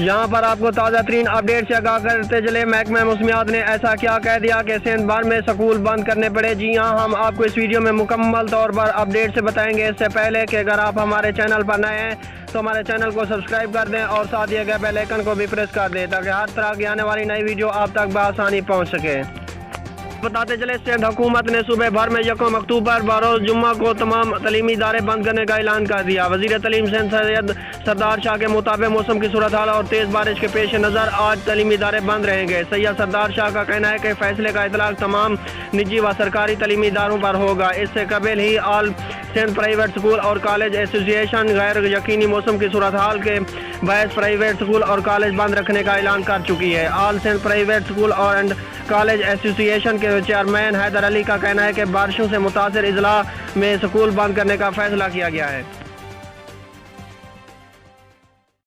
یہاں پر آپ کو تازہ ترین اپڈیٹ سے آگاہ کرتے چلے، محکمہ موسمیات نے ایسا کیا کہہ دیا کہ سندھ بھر میں سکول بند کرنے پڑے۔ جی ہاں، ہم آپ کو اس ویڈیو میں مکمل طور پر اپڈیٹ سے بتائیں گے۔ اس سے پہلے کہ اگر آپ ہمارے چینل پر نئے ہیں تو ہمارے چینل کو سبسکرائب کر دیں اور ساتھ ہی بیل آئیکن کو بھی پریس کر دیں تاکہ ہر طرح کی آنے والی نئی ویڈیو آپ تک بآسانی پہنچ سکے۔ بتاتے چلے، سندھ حکومت نے صوبے بھر میں 1 اکتوبر بروز جمعہ کو تمام تعلیمی ادارے بند کرنے کا اعلان کر دیا۔ وزیر تعلیم سندھ سید سردار شاہ کے مطابق موسم کی صورتحال اور تیز بارش کے پیش نظر آج تعلیمی ادارے بند رہیں گے۔ سید سردار شاہ کا کہنا ہے کہ فیصلے کا اطلاق تمام نجی و سرکاری تعلیمی اداروں پر ہوگا۔ اس سے قبل ہی آل سندھ پرائیویٹ اسکول اور کالج ایسوسی ایشن غیر یقینی موسم کی صورتحال کے باعث پرائیویٹ اسکول اور کالج بند رکھنے کا اعلان کر چکی ہے۔ All Sindh private school and college association کے چیئرمین حیدر علی کا کہنا ہے کہ بارشوں سے متاثر اضلاع میں سکول بند کرنے کا فیصلہ کیا گیا ہے۔